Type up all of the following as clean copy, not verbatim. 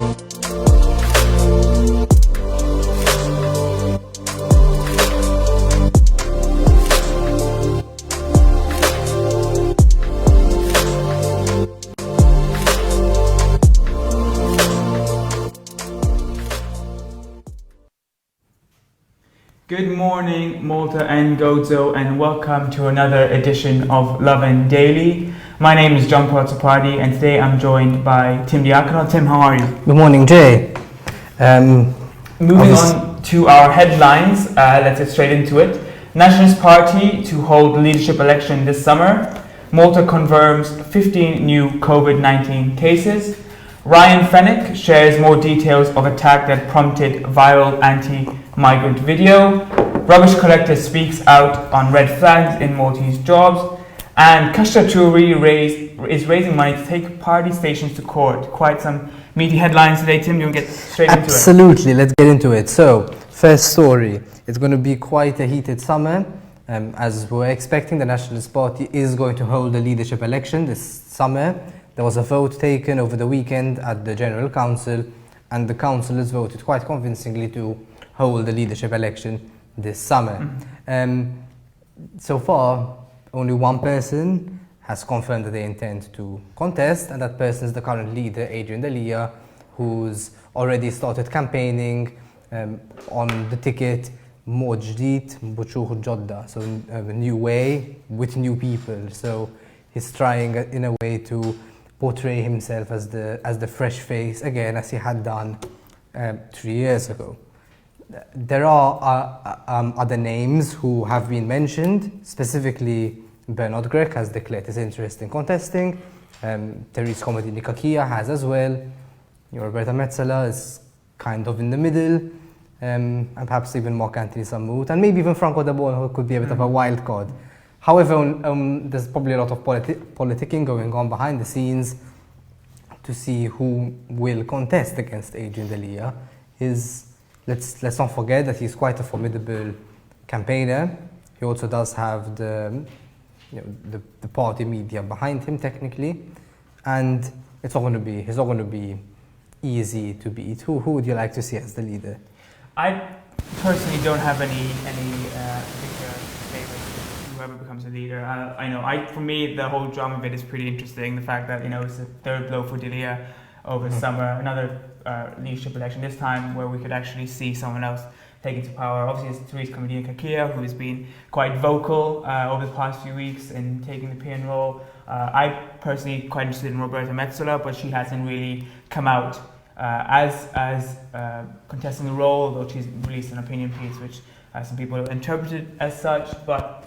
Good morning, Malta and Gozo, and welcome to another edition of Lovin Daily. My name is John Kaxxaturi, and today I'm joined by Tim Diacono. Tim, how are you? Good morning, Jay. Moving on to our headlines, let's get straight into it. Nationalist Party to hold the leadership election this summer. Malta confirms 15 new COVID-19 cases. Ryan Fennick shares more details of attack that prompted viral anti-migrant video. Rubbish collector speaks out on red flags in Maltese jobs. And Kaxxaturi is raising money to take party stations to court. Quite some meaty headlines today, Tim. You want to get straight into it? Absolutely, let's get into it. So, first story. It's going to be quite a heated summer. As we're expecting, the Nationalist Party is going to hold a leadership election this summer. There was a vote taken over the weekend at the General Council, and the councillors voted quite convincingly to hold the leadership election this summer. So far, only one person has confirmed that they intend to contest, and that person is the current leader, Adrian Dalia, who's already started campaigning on the ticket Mod ġdid b'ċuħ ġodda, so a new way with new people. So he's trying in a way to portray himself as the fresh face again, as he had done 3 years ago. There are other names who have been mentioned, specifically Bernard Grech has declared his interest in contesting. Therese Comodini Kakia has as well. Roberta Metsola is kind of in the middle, and perhaps even Mark Anthony Samut, and maybe even Franco De Bono, who could be a bit of a wild card. However, there's probably a lot of politicking going on behind the scenes to see who will contest against Adrian Dalia. Let's not forget that he's quite a formidable campaigner. He also does have the party media behind him technically, and he's not going to be easy to beat. Who would you like to see as the leader? I personally don't have any particular favorites. Whoever becomes a leader, for me, the whole drama bit is pretty interesting. The fact that it's the third blow for Dalia over summer, another leadership election this time where we could actually see someone else taking to power. Obviously, it's Therese Comodini Kakia, who has been quite vocal over the past few weeks in taking the PN role. I personally quite interested in Roberta Metsola, but she hasn't really come out as contesting the role, though she's released an opinion piece which some people interpreted as such. But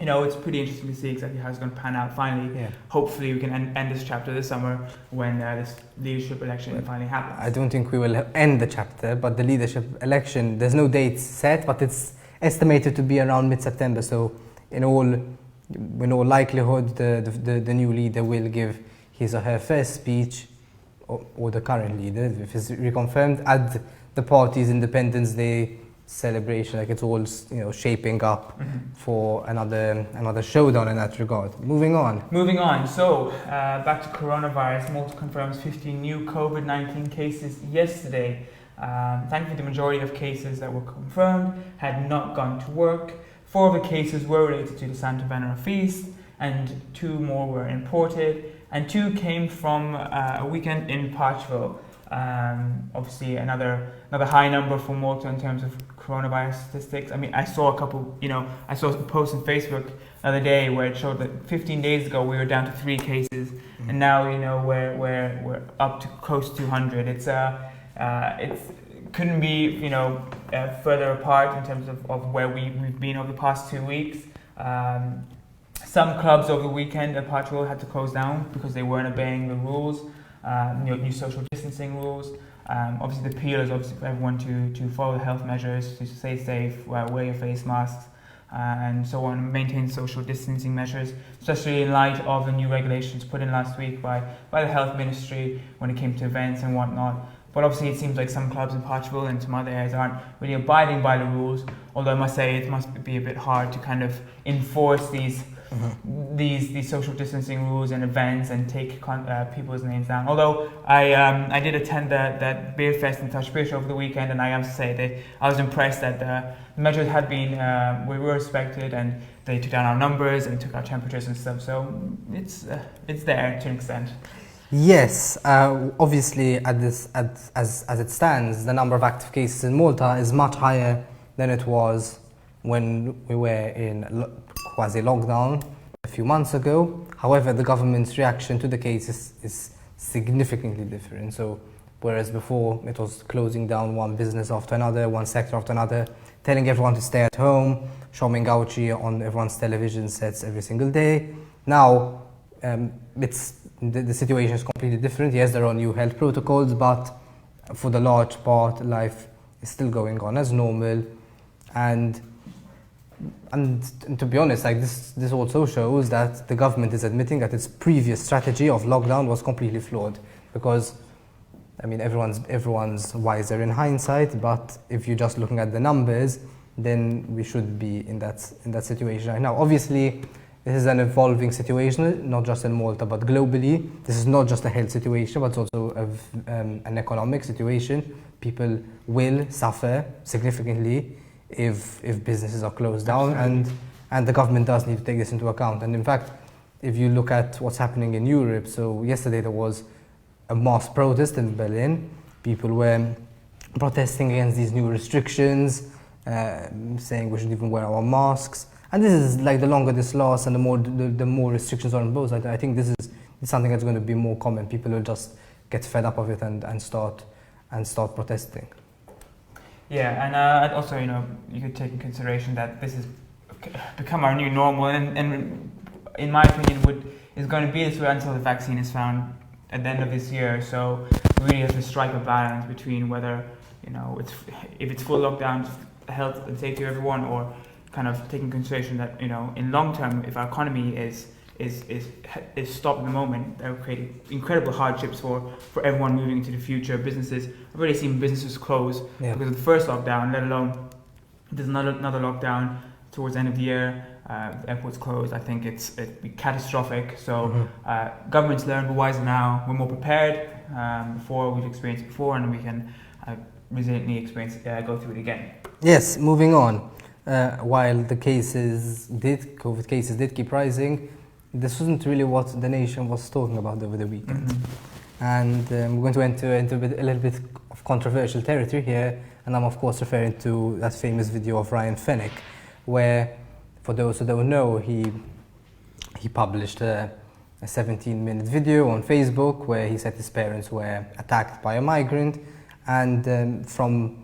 it's pretty interesting to see exactly how it's going to pan out finally. Yeah. Hopefully we can end this chapter this summer when this leadership election finally happens. I don't think we will end the chapter, but the leadership election, there's no date set, but it's estimated to be around mid-September. So in all likelihood, the new leader will give his or her first speech, or the current leader, if it's reconfirmed, at the party's Independence Day celebration. Like it's all shaping up for another showdown in that regard. Moving on. So back to coronavirus. Malta confirms 15 new COVID-19 cases yesterday. Thankfully, the majority of cases that were confirmed had not gone to work. 4 of the cases were related to the Santa Venera feast, and 2 more were imported, and 2 came from a weekend in Parchville. Obviously, another high number for Malta in terms of coronavirus statistics. I mean, I saw I saw a post on Facebook the other day where it showed that 15 days ago we were down to 3 cases, and now we're up to close to 200. It couldn't be further apart in terms of where we've been over the past 2 weeks. Some clubs over the weekend at Parchville had to close down because they weren't obeying the rules. New social distancing rules. Obviously, the appeal is for everyone to follow the health measures, to stay safe, wear your face masks, and so on, maintain social distancing measures, especially in light of the new regulations put in last week by the health ministry when it came to events and whatnot. But obviously, it seems like some clubs in Parchville and some other areas aren't really abiding by the rules, although I must say it must be a bit hard to kind of enforce these these social distancing rules and events and take people's names down. Although I did attend that beer fest in Touchbridge over the weekend, and I have to say that I was impressed that the measures had been we were respected, and they took down our numbers and took our temperatures and stuff. So it's there to an extent. Yes, obviously, as it stands, the number of active cases in Malta is much higher than it was when we were in quasi-lockdown a few months ago. However, the government's reaction to the case is significantly different. So, whereas before it was closing down one business after another, one sector after another, telling everyone to stay at home, showing Gauchi on everyone's television sets every single day, now the situation is completely different. Yes, there are new health protocols, but for the large part, life is still going on as normal. And to be honest, like this also shows that the government is admitting that its previous strategy of lockdown was completely flawed. Because, I mean, everyone's wiser in hindsight, but if you're just looking at the numbers, then we should be in that situation right now. Obviously, this is an evolving situation, not just in Malta, but globally. This is not just a health situation, but it's also an economic situation. People will suffer significantly if businesses are closed down, and the government does need to take this into account. And in fact, if you look at what's happening in Europe, so yesterday there was a mass protest in Berlin. People were protesting against these new restrictions, saying we should even wear our masks. And this is like the longer this lasts and the more restrictions are imposed, I think this is something that's going to be more common. People will just get fed up of it and start protesting. Yeah, and also, you could take in consideration that this has become our new normal, and in my opinion, is going to be this way until the vaccine is found at the end of this year. So we really have to strike a balance between whether, if it's full lockdown, health and safety of everyone, or kind of taking consideration that, in long term, if our economy is stopped at the moment, that will create incredible hardships for everyone moving into the future. Businesses, I've already seen businesses close because of the first lockdown, let alone there's another lockdown towards the end of the year. The airport's closed. I think it'd be catastrophic. So governments learn, we're wiser now, we're more prepared before we've experienced before, and we can resiliently go through it again. Yes, moving on. While the COVID cases did keep rising, this wasn't really what the nation was talking about over the weekend. Mm-hmm. And we're going to enter into a little bit of controversial territory here, and I'm of course referring to that famous video of Fennick, where, for those who don't know, he published a 17-minute video on Facebook where he said his parents were attacked by a migrant, and from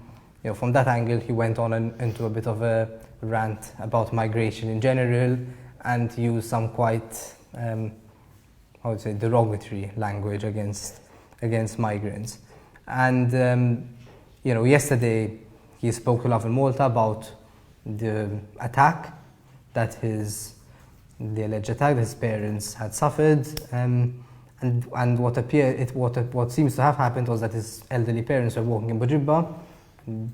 that angle, he went on into a bit of a rant about migration in general, and used some quite, derogatory language against migrants. And yesterday he spoke to Lovin Malta about the alleged attack that his parents had suffered, and what seems to have happened was that his elderly parents were walking in Bujibba.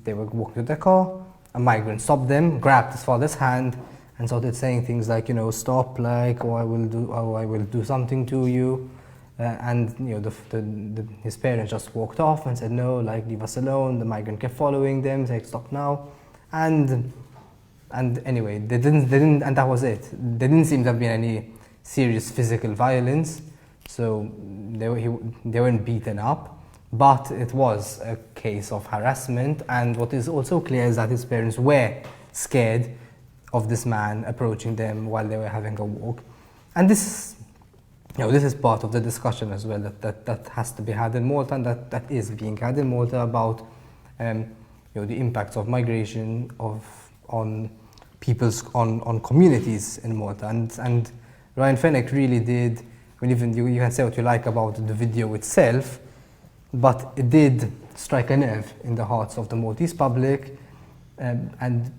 They were walking to their car, a migrant stopped them, grabbed his father's hand, and started saying things like, stop, or I will do something to you. His parents just walked off and said, no, leave us alone. The migrant kept following them, said, stop now. And anyway, they didn't, and that was it. There didn't seem to have been any serious physical violence, so they weren't beaten up. But it was a case of harassment, and what is also clear is that his parents were scared of this man approaching them while they were having a walk. And this is part of the discussion as well that has to be had in Malta, and that is being had in Malta about the impacts of migration on communities in Malta. And Fenech really did. I mean, even you can say what you like about the video itself, but it did strike a nerve in the hearts of the Maltese public, and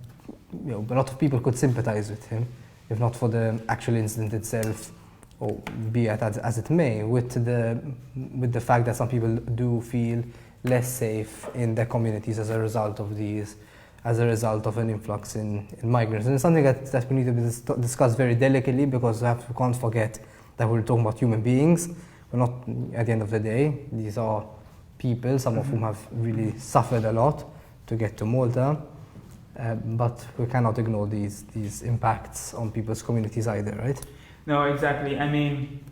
a lot of people could sympathize with him, if not for the actual incident itself, or be it as it may, with the fact that some people do feel less safe in their communities as a result of these as a result of an influx in migrants. And it's something that we need to discuss very delicately, because we can't forget that we're talking about human beings. We're not, at the end of the day, these are people, some of whom have really suffered a lot to get to Malta. But we cannot ignore these impacts on people's communities either, right? No, exactly. I mean,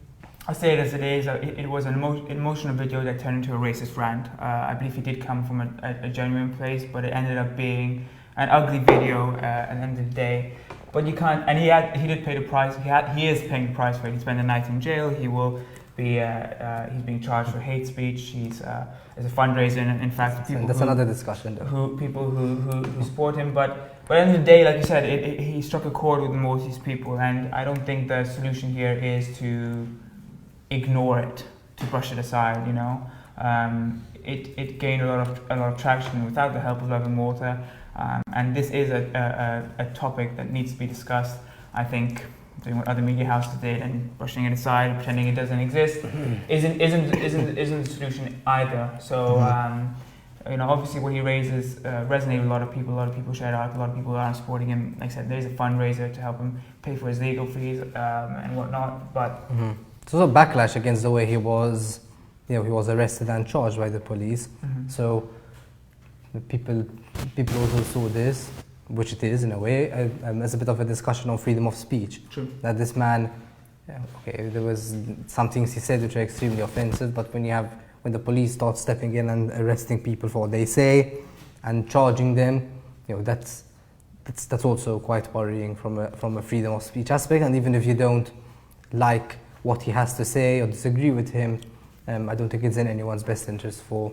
I'll say it as it is. It was an emotional video that turned into a racist rant. I believe it did come from a genuine place, but it ended up being an ugly video at the end of the day. But you can't, and he did pay the price. He is paying the price for it. He spent the night in jail. He will be he's being charged for hate speech. He's as a fundraiser, and in fact, people that's another discussion. People who support him, but at the end of the day, like you said, he struck a chord with the Maltese people, and I don't think the solution here is to ignore it, to brush it aside. You know, it gained a lot of traction without the help of Lovin Malta, and this is a topic that needs to be discussed. I think doing what other media houses did and brushing it aside, pretending it doesn't exist, isn't the solution either. So you know, obviously what he raises resonated with a lot of people. A lot of people shared out. A lot of people are supporting him. Like I said, there's a fundraiser to help him pay for his legal fees and whatnot. But so there's a backlash against the way he was, he was arrested and charged by the police. So the people also saw this, which it is in a way, as a bit of a discussion on freedom of speech. True. That this man, there was some things he said which are extremely offensive, but when the police start stepping in and arresting people for what they say and charging them, that's also quite worrying from a freedom of speech aspect. And even if you don't like what he has to say or disagree with him, I don't think it's in anyone's best interest for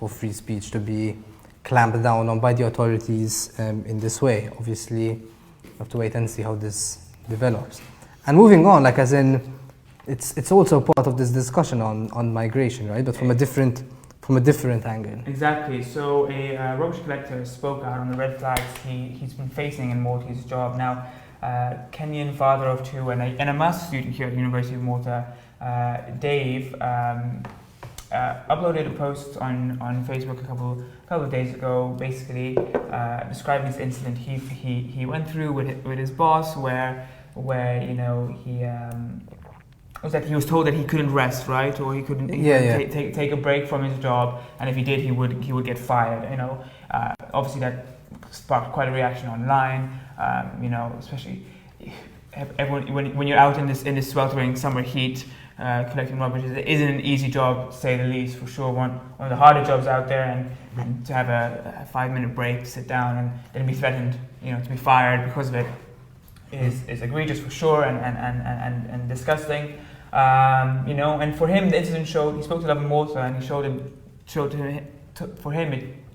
free speech to be clamped down on by the authorities in this way. Obviously, we have to wait and see how this develops. And moving on, it's also part of this discussion on migration, right? But from a different angle. Exactly. So a rubbish collector spoke out on the red flags he's been facing in Malta's job. Now, Kenyan father of two and a master's student here at the University of Malta, Dave, uploaded a post on Facebook a couple of days ago, basically describing this incident he went through with his boss, where he was told that he couldn't rest, right, or he couldn't take a break from his job, and if he did, he would get fired. Obviously that sparked quite a reaction online. Especially everyone when you're out in this sweltering summer heat. Collecting rubbish isn't an easy job, to say the least, for sure. One of the harder jobs out there, and to have a 5-minute break to sit down and then be threatened, to be fired because of it is egregious for sure and disgusting. And for him, the incident showed. He spoke to Lovin Malta, and the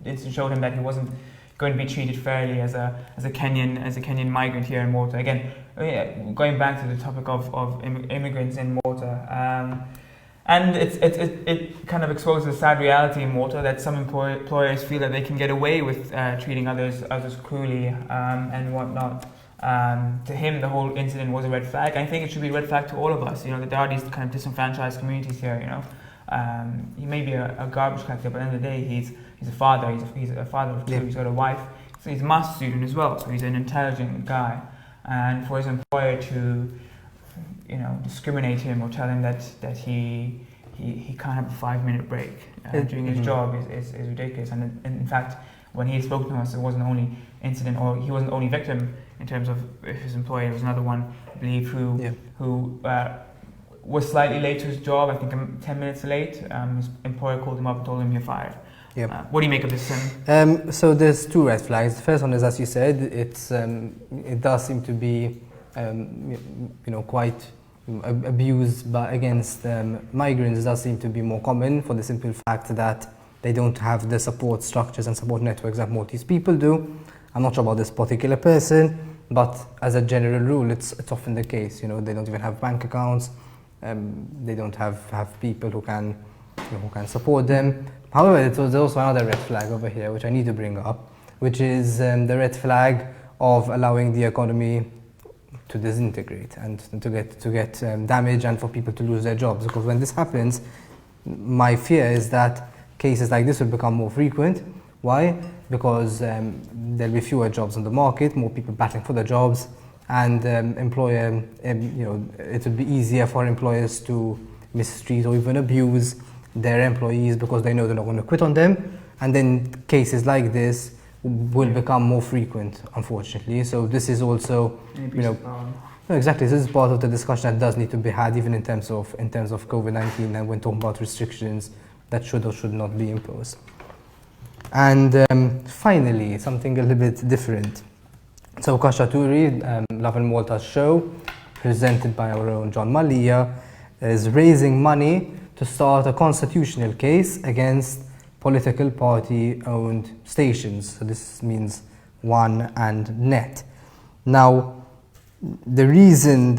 incident showed him that he wasn't going to be treated fairly as a Kenyan migrant here in Malta. Again, going back to the topic of immigrants in Malta, and it kind of exposes the sad reality in Malta that some employers feel that they can get away with treating others cruelly and whatnot. To him, the whole incident was a red flag. I think it should be a red flag to all of us. There are these kind of disenfranchised communities here. He may be a garbage collector, but at the end of the day, he's a father. He's a father of two. Yeah. He's got a wife. So he's a master's student as well. So he's an intelligent guy. And for his employer to, discriminate him or tell him that he can't have a 5-minute break during his job is ridiculous. And in fact, when he spoke to us, it wasn't the only incident, or he wasn't the only victim in terms of his employer. There was another one, I believe, who was slightly late to his job. I think 10 minutes late. His employer called him up and told him you're fired. Yep. What do you make of this, Sam? So there's two red flags. The first one is, as you said, it does seem to be quite abused against migrants. Does seem to be more common for the simple fact that they don't have the support structures and support networks that Maltese people do. I'm not sure about this particular person, but as a general rule, it's often the case. They don't even have bank accounts. They don't have people who can support them. However, there's also another red flag over here, which I need to bring up, which is the red flag of allowing the economy to disintegrate and to get damage, and for people to lose their jobs. Because when this happens, my fear is that cases like this will become more frequent. Why? because there'll be fewer jobs on the market, more people battling for the jobs, and employer, it would be easier for employers to mistreat or even abuse their employees because they know they're not going to quit on them, and then cases like this will become more frequent, unfortunately. So this is also, no, exactly. This is part of the discussion that does need to be had, even in terms of COVID-19, and when talking about restrictions that should or should not be imposed. And finally, something a little bit different. So Kaxxaturi, Lovin Malta's show, presented by our own John Malia, is raising money to start a constitutional case against political party-owned stations. So this means One and Net. Now, the reason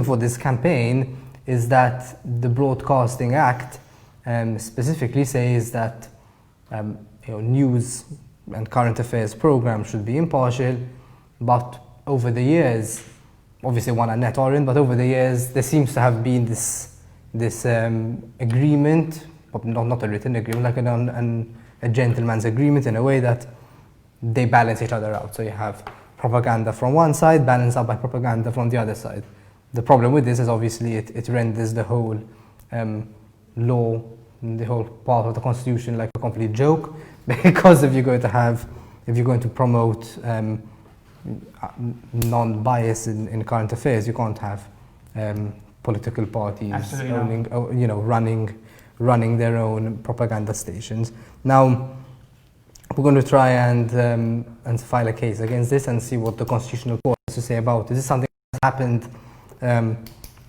for this campaign is that the Broadcasting Act specifically says that news and current affairs programs should be impartial, but over the years, obviously One and Net aren't, but over the years there seems to have been this agreement, not a written agreement, like a gentleman's agreement in a way that they balance each other out. So you have propaganda from one side balanced out by propaganda from the other side. The problem with this is obviously it renders the whole law, the whole part of the constitution like a complete joke, because if you're going to promote non-bias in current affairs, you can't have political parties running their own propaganda stations. Now, we're going to try and file a case against this and see what the Constitutional Court has to say about it. This is something that's happened,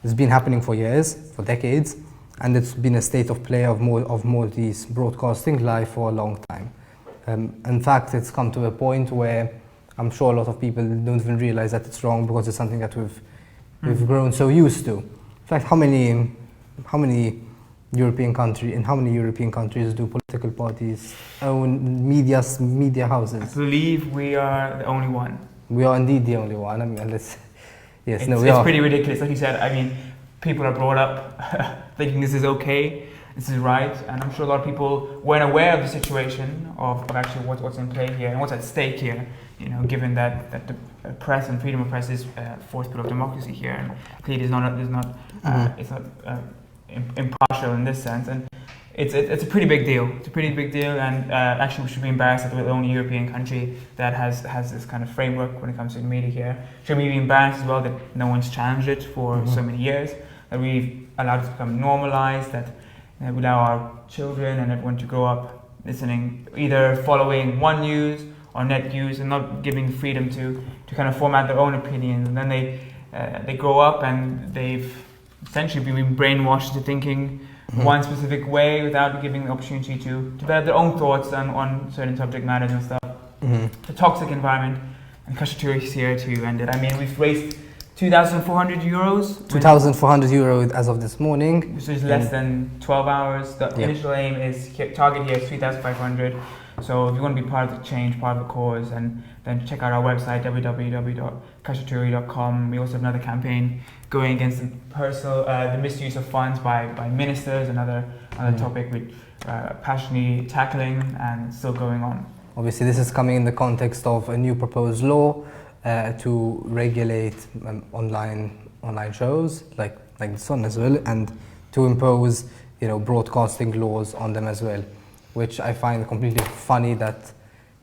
it's been happening for years, for decades, and it's been a state of play of Maltese broadcasting live for a long time. In fact, it's come to a point where I'm sure a lot of people don't even realize that it's wrong because it's something that we've grown so used to. In fact, how many European countries do political parties own media houses? I believe we are the only one. We are indeed the only one. I mean, it's pretty ridiculous. Like you said, I mean, people are brought up thinking this is okay, this is right, and I'm sure a lot of people weren't aware of the situation of actually what's in play here and what's at stake here. Given that the press and freedom of press is fourth pillar of democracy here, and clearly it's not impartial in this sense, and it's a pretty big deal. It's a pretty big deal, and actually we should be embarrassed that we're the only European country that has this kind of framework when it comes to the media here. Should we be embarrassed as well that no one's challenged it for so many years, that we've allowed it to become normalized, that we allow our children and everyone to grow up listening, either following One News or Net News, and not giving freedom to kind of format their own opinions, and then they grow up and they've essentially been brainwashed into thinking one specific way without giving the opportunity to develop their own thoughts on certain subject matters and stuff. The toxic environment, and Kaxxaturi is here to end it. I mean, we've raised €2,400. 2,400 euro as of this morning. Which is less than 12 hours. The initial aim is, target here is 3,500. So if you want to be part of the change, part of the cause, and then check out our website, www.kaxxaturi.com. We also have another campaign going against the misuse of funds by ministers, another topic we're passionately tackling, and it's still going on. Obviously, this is coming in the context of a new proposed law to regulate online shows like The Sun as well, and to impose broadcasting laws on them as well, which I find completely funny that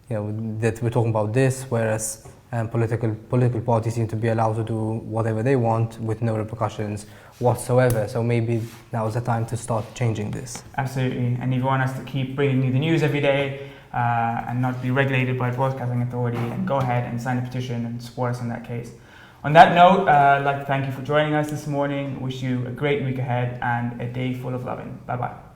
that we're talking about this, whereas political parties seem to be allowed to do whatever they want with no repercussions whatsoever. So maybe now is the time to start changing this. Absolutely, and if you want us to keep bringing you the news every day and not be regulated by Broadcasting Authority, and go ahead and sign a petition and support us on that case. On that note, I'd like to thank you for joining us this morning. Wish you a great week ahead and a day full of loving. Bye-bye.